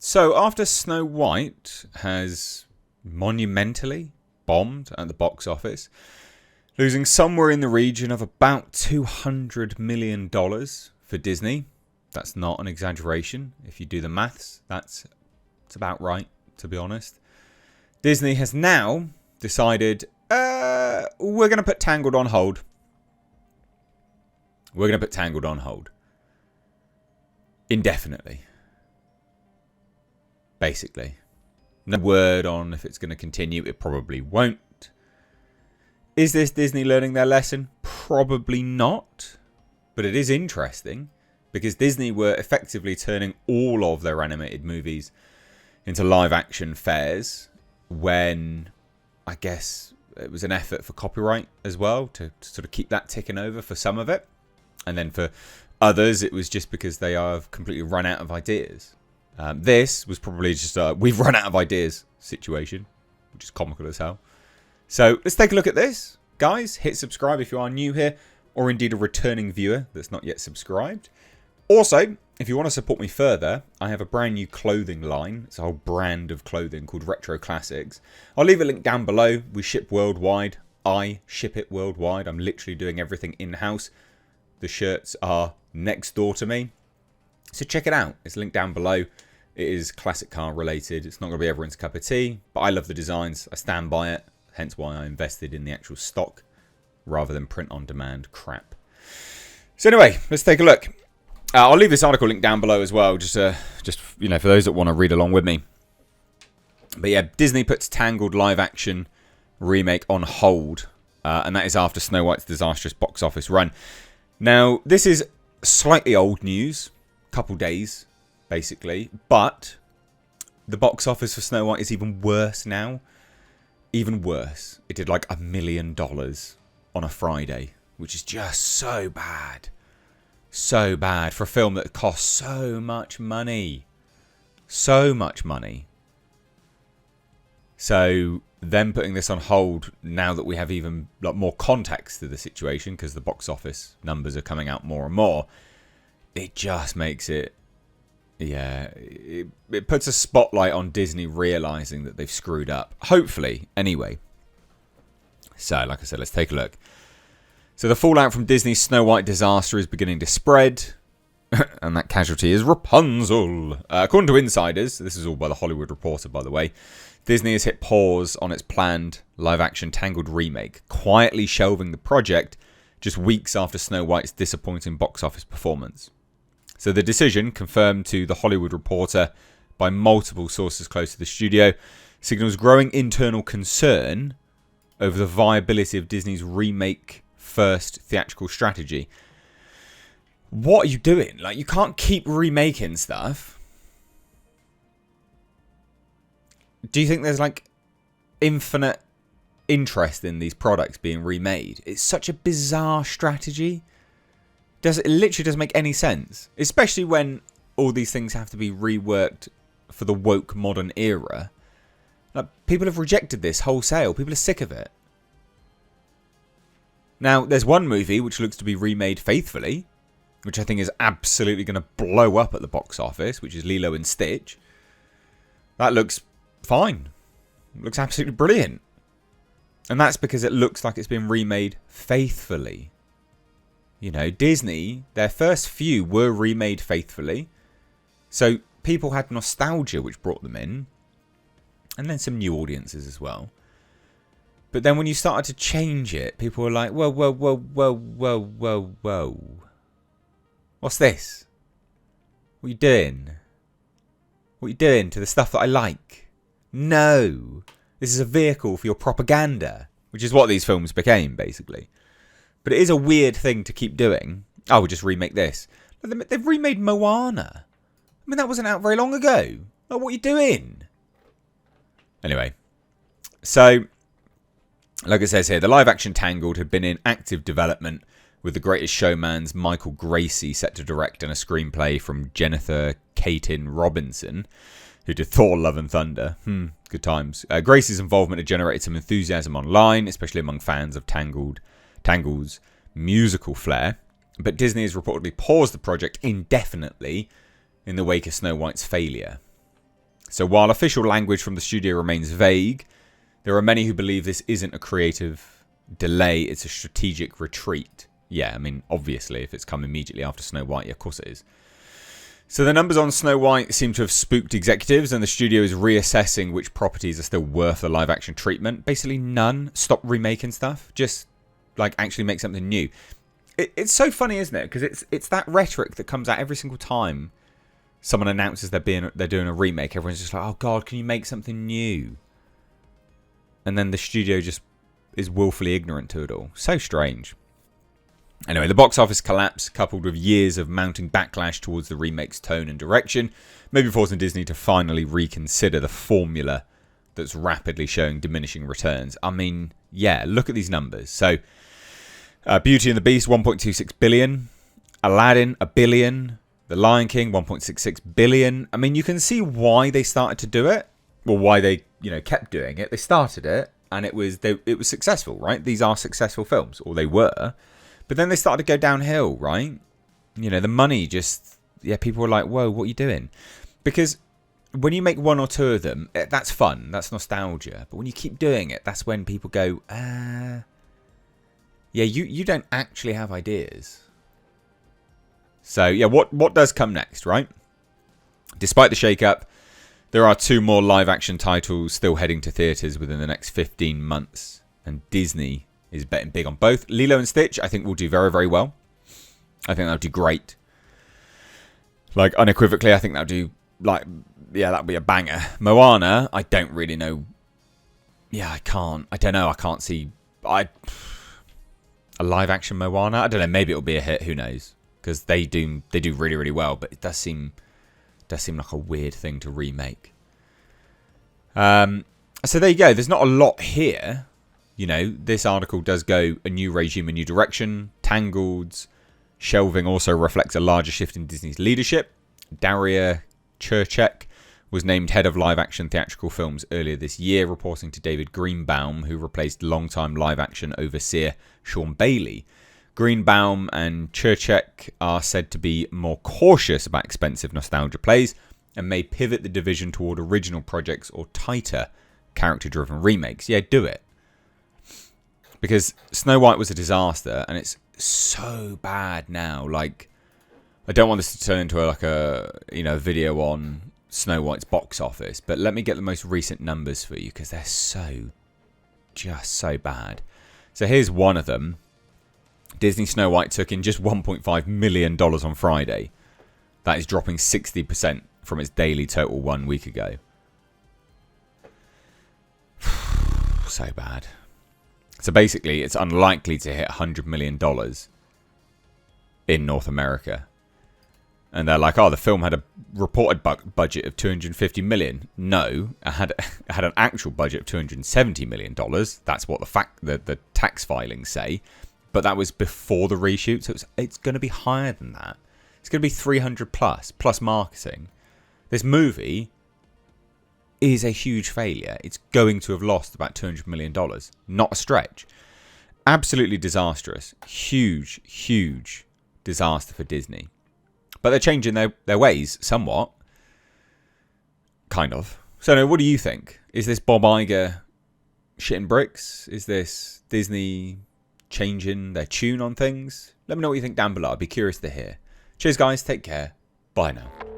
So after Snow White has monumentally bombed at the box office, losing somewhere in the region of about $200 million for Disney. That's not an exaggeration. If you do the maths, it's about right, to be honest. Disney has now decided, we're going to put Tangled on hold. We're going to put Tangled on hold. Indefinitely. Basically. No word on if it's going to continue. It probably won't. Is this Disney learning their lesson? Probably not. But it is interesting because Disney were effectively turning all of their animated movies into live action fairs when I guess it was an effort for copyright as well to sort of keep that ticking over for some of it. And then for others, it was just because they have completely run out of ideas. This was probably just a we've run out of ideas situation, which is comical as hell. So let's take a look at this. Guys, hit subscribe if you are new here or indeed a returning viewer that's not yet subscribed. Also, if you want to support me further, I have a brand new clothing line. It's a whole brand of clothing called Retro Classics. I'll leave a link down below. We ship worldwide. I ship it worldwide. I'm literally doing everything in-house. The shirts are next door to me. So check it out. It's linked down below. It is classic car related. It's not going to be everyone's cup of tea, but I love the designs. I stand by it. Hence why I invested in the actual stock rather than print on demand crap. So anyway, let's take a look. I'll leave this article linked down below as well, just you know, for those that want to read along with me. But yeah, Disney puts Tangled live action remake on hold, and that is after Snow White's disastrous box office run. Now, this is slightly old news, couple days basically, but the box office for Snow White is even worse now. Even worse. It did like $1 million on a Friday, which is just so bad. So bad for a film that cost so much money. So much money. So them putting this on hold now that we have even more context to the situation because the box office numbers are coming out more and more, it just makes it, yeah, it puts a spotlight on Disney realizing that they've screwed up. Hopefully, anyway. So, like I said, let's take a look. So the fallout from Disney's Snow White disaster is beginning to spread, and that casualty is Rapunzel. According to insiders, this is all by the Hollywood Reporter, by the way, Disney has hit pause on its planned live-action Tangled remake, quietly shelving the project just weeks after Snow White's disappointing box office performance. So the decision, confirmed to the Hollywood Reporter by multiple sources close to the studio, signals growing internal concern over the viability of Disney's remake first theatrical strategy. What are you doing? Like, you can't keep remaking stuff. Do you think there's like infinite interest in these products being remade? It's such a bizarre strategy. It literally doesn't make any sense, especially when all these things have to be reworked for the woke modern era. Like, people have rejected this wholesale. People are sick of it. Now, there's one movie which looks to be remade faithfully, which I think is absolutely going to blow up at the box office, which is Lilo and Stitch. That looks fine. It looks absolutely brilliant. And that's because it looks like it's been remade faithfully. You know, Disney, their first few were remade faithfully. So people had nostalgia, which brought them in. And then some new audiences as well. But then when you started to change it, people were like, whoa, whoa, whoa, whoa, whoa, whoa, whoa. What's this? What are you doing? What are you doing to the stuff that I like? No. This is a vehicle for your propaganda, which is what these films became, basically. But it is a weird thing to keep doing. Oh, we'll just remake this. But they've remade Moana. I mean, that wasn't out very long ago. Like, what are you doing? Anyway. So, like it says here, the live-action Tangled had been in active development with The Greatest Showman's Michael Gracie set to direct and a screenplay from Jennifer Caton Robinson, who did Thor, Love and Thunder. Good times. Gracie's involvement had generated some enthusiasm online, especially among fans of Tangled's musical flair. But Disney has reportedly paused the project indefinitely in the wake of Snow White's failure. So while official language from the studio remains vague, there are many who believe this isn't a creative delay, it's a strategic retreat. Yeah, I mean, obviously, if it's come immediately after Snow White, yeah, of course it is. So the numbers on Snow White seem to have spooked executives, and the studio is reassessing which properties are still worth the live-action treatment. Basically, none. Stop remaking stuff. Just, like, actually make something new. It's so funny, isn't it? Because it's that rhetoric that comes out every single time someone announces they're doing a remake. Everyone's just like, oh, God, can you make something new? And then the studio just is willfully ignorant to it all. So strange. Anyway, the box office collapse, coupled with years of mounting backlash towards the remake's tone and direction, may be forcing Disney to finally reconsider the formula that's rapidly showing diminishing returns. I mean, yeah, look at these numbers. So, Beauty and the Beast, 1.26 billion. Aladdin, 1 billion. The Lion King, 1.66 billion. I mean, you can see why they started to do it. Well, why they, kept doing it. They started it, and it was successful, right? These are successful films, or they were. But then they started to go downhill, right? The money just... Yeah, people were like, whoa, what are you doing? Because when you make one or two of them, that's fun. That's nostalgia. But when you keep doing it, that's when people go, yeah, you don't actually have ideas. So, yeah, what does come next, right? Despite the shake-up, there are 2 more live-action titles still heading to theatres within the next 15 months. And Disney is betting big on both. Lilo and Stitch, I think, will do very, very well. I think that'll do great. Like, unequivocally, I think that'll do, that'll be a banger. Moana, I don't really know. Yeah, I don't know. I can't see... a live-action Moana? I don't know. Maybe it'll be a hit. Who knows? Because they do really, really well. But it does seem like a weird thing to remake. So there you go. There's not a lot here. This article does go a new regime, a new direction. Tangled's shelving also reflects a larger shift in Disney's leadership. Daria Churchek was named head of live-action theatrical films earlier this year, reporting to David Greenbaum, who replaced longtime live-action overseer Sean Bailey. Greenbaum and Churchek are said to be more cautious about expensive nostalgia plays and may pivot the division toward original projects or tighter, character-driven remakes. Yeah, do it. Because Snow White was a disaster, and it's so bad now. Like, I don't want this to turn into a video on Snow White's box office, but let me get the most recent numbers for you, because they're just so bad. So here's one of them. Disney Snow White took in just $1.5 million on Friday. That is dropping 60% from its daily total 1 week ago. So bad. So basically, it's unlikely to hit $100 million in North America. And they're like, oh, the film had a reported budget of $250 million. No, it had an actual budget of $270 million. That's what the tax filings say. But that was before the reshoot, so it's going to be higher than that. It's going to be 300 plus marketing. This movie is a huge failure. It's going to have lost about $200 million. Not a stretch. Absolutely disastrous. Huge, huge disaster for Disney. But they're changing their ways somewhat. Kind of. So, what do you think? Is this Bob Iger shitting bricks? Is this Disney changing their tune on things? Let me know what you think down below. I'd be curious to hear. Cheers, guys. Take care. Bye now.